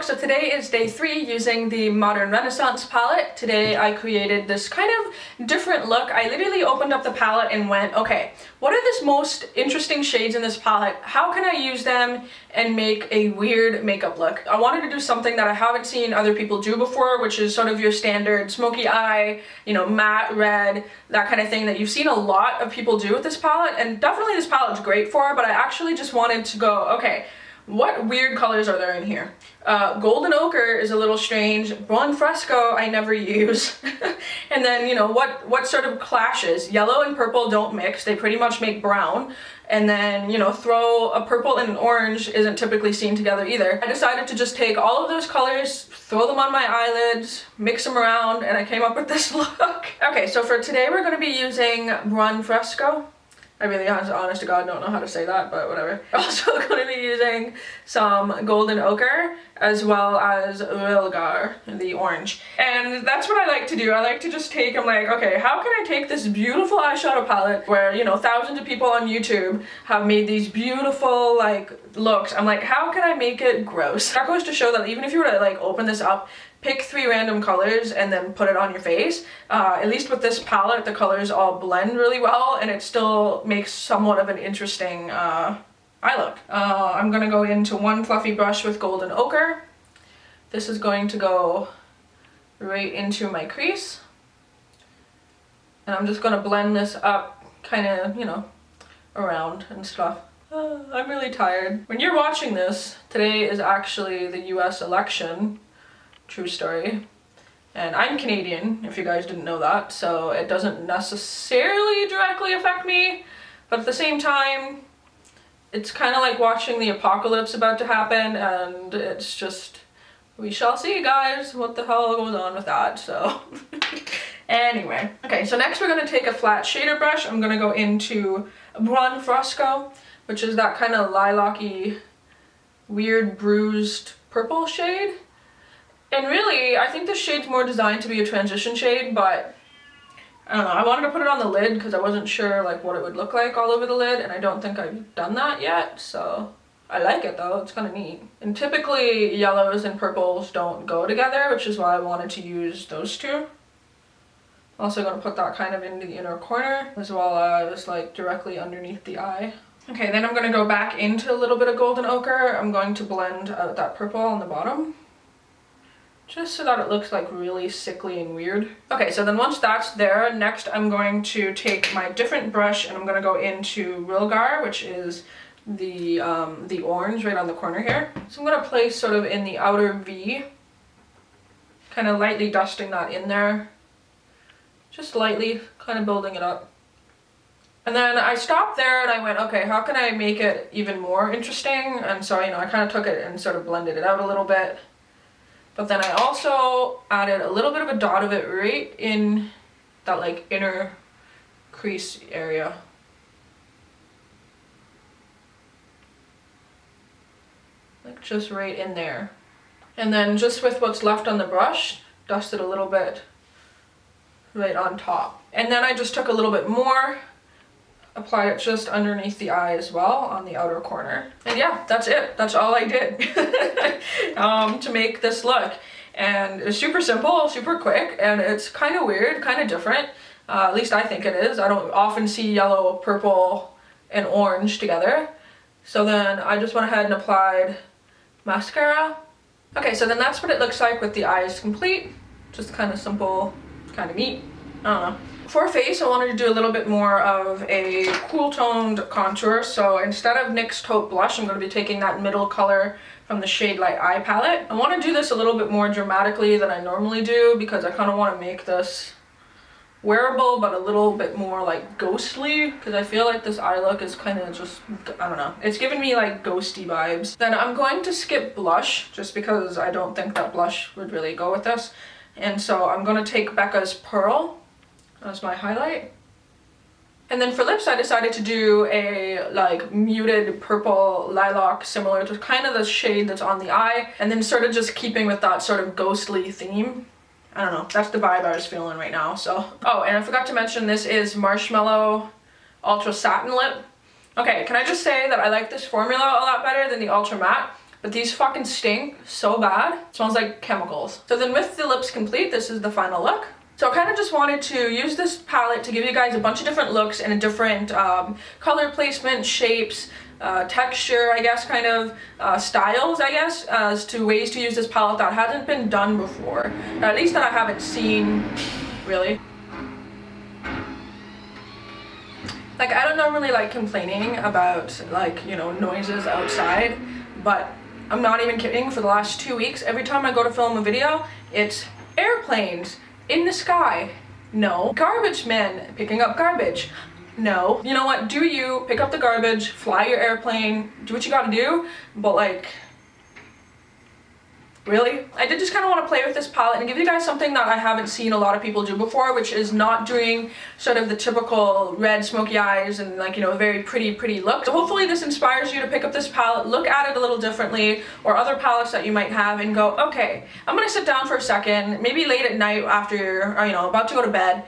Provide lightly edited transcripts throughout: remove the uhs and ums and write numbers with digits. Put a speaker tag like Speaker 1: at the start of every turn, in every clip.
Speaker 1: so today is day 3 using the Modern Renaissance palette. Today I created this kind of different look. I literally opened up the palette and went, okay, what are the most interesting shades in this palette? How can I use them and make a weird makeup look? I wanted to do something that I haven't seen other people do before, which is sort of your standard smoky eye, you know, matte red, that kind of thing that you've seen a lot of people do with this palette, and definitely this palette's great for, but I actually just wanted to go, okay, what weird colors are there in here? Golden ochre is a little strange. Buon fresco I never use. And then, you know, what sort of clashes? Yellow and purple don't mix. They pretty much make brown. And then, you know, throw a purple and an orange isn't typically seen together either. I decided to just take all of those colors, throw them on my eyelids, mix them around, and I came up with this look. Okay, so for today we're going to be using Buon fresco. I really, honest to God, don't know how to say that, but whatever. Also going to be using some golden ochre as well as Lilac, the orange. And that's what I like to do. I like to just take, I'm like, okay, how can I take this beautiful eyeshadow palette where, you know, thousands of people on YouTube have made these beautiful, like, looks. I'm like, how can I make it gross? That goes to show that even if you were to, like, open this up, pick 3 random colors and then put it on your face. At least with this palette, the colors all blend really well and it still makes somewhat of an interesting eye look. I'm gonna go into one fluffy brush with golden ochre. This is going to go right into my crease. And I'm just gonna blend this up kind of, you know, around and stuff. I'm really tired. When you're watching this, today is actually the US election. True story. And I'm Canadian, if you guys didn't know that, so it doesn't necessarily directly affect me, but at the same time, it's kind of like watching the apocalypse about to happen, and it's just, we shall see, guys, what the hell goes on with that, so. Anyway. Okay, so next we're going to take a flat shader brush. I'm going to go into Buon fresco, which is that kind of lilac-y, weird bruised purple shade. And really, I think this shade's more designed to be a transition shade, but I don't know, I wanted to put it on the lid because I wasn't sure like what it would look like all over the lid, and I don't think I've done that yet, so I like it though, it's kind of neat. And typically yellows and purples don't go together, which is why I wanted to use those two. Also going to put that kind of into the inner corner, as well as like directly underneath the eye. Okay, then I'm going to go back into a little bit of golden ochre. I'm going to blend out that purple on the bottom, just so that it looks like really sickly and weird. Okay, so then once that's there, next I'm going to take my different brush and I'm going to go into Lilac, which is the orange right on the corner here. So I'm going to place sort of in the outer V, kind of lightly dusting that in there. Just lightly, kind of building it up. And then I stopped there and I went, okay, how can I make it even more interesting? And so, you know, I kind of took it and sort of blended it out a little bit. But then I also added a little bit of a dot of it right in that like inner crease area. Like just right in there. And then just with what's left on the brush, dusted a little bit right on top. And then I just took a little bit more, applied it just underneath the eye as well on the outer corner. And yeah, that's it. That's all I did to make this look. And it's super simple, super quick, and it's kind of weird, kind of different. At least I think it is. I don't often see yellow, purple, and orange together. So then I just went ahead and applied mascara. Okay, so then that's what it looks like with the eyes complete. Just kind of simple, kind of neat. I don't know. For face, I wanted to do a little bit more of a cool toned contour. So instead of NYX Taupe Blush, I'm going to be taking that middle color from the Shade Light Eye palette. I want to do this a little bit more dramatically than I normally do because I kind of want to make this wearable but a little bit more like ghostly, because I feel like this eye look is kind of just, I don't know, it's giving me like ghosty vibes. Then I'm going to skip blush just because I don't think that blush would really go with this. And so I'm going to take Becca's Pearl as my highlight. And then for lips, I decided to do a like muted purple lilac, similar to kind of the shade that's on the eye, and then sort of just keeping with that sort of ghostly theme. I don't know, that's the vibe I was feeling right now, so. Oh, and I forgot to mention this is Marshmallow Ultra Satin Lip. Okay, can I just say that I like this formula a lot better than the Ultra Matte? but these fucking stink so bad. It smells like chemicals. So then with the lips complete, this is the final look. So I kind of just wanted to use this palette to give you guys a bunch of different looks and a different color placement, shapes, texture, I guess, kind of styles, I guess, as to ways to use this palette that hasn't been done before, or at least that I haven't seen, really. Like, I don't normally like complaining about, like, you know, noises outside, but I'm not even kidding, for the last 2 weeks, every time I go to film a video, it's airplanes in the sky. No. Garbage men picking up garbage. No. You know what? Do you pick up the garbage, fly your airplane, do what you gotta do, but like, really? I did just kind of want to play with this palette and give you guys something that I haven't seen a lot of people do before, which is not doing sort of the typical red smoky eyes and, like, you know, a very pretty look. So hopefully this inspires you to pick up this palette, look at it a little differently, or other palettes that you might have, and go, okay, I'm gonna sit down for a second, maybe late at night after you're, or, you know, about to go to bed,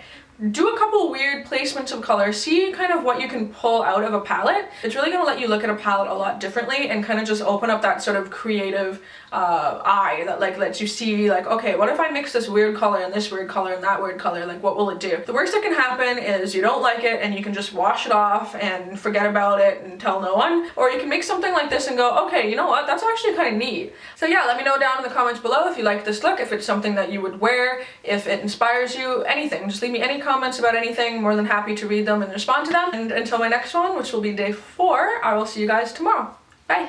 Speaker 1: do a couple weird placements of color, see kind of what you can pull out of a palette. It's really going to let you look at a palette a lot differently and kind of just open up that sort of creative eye that, like, lets you see, like, okay, what if I mix this weird color and this weird color and that weird color, like, what will it do? The worst that can happen is you don't like it and you can just wash it off and forget about it and tell no one, or you can make something like this and go, okay, you know what, that's actually kind of neat. So yeah, let me know down in the comments below if you like this look, if it's something that you would wear, if it inspires you, anything. Just leave me any comments about anything, more than happy to read them and respond to them. And until my next one, which will be day 4, I will see you guys tomorrow.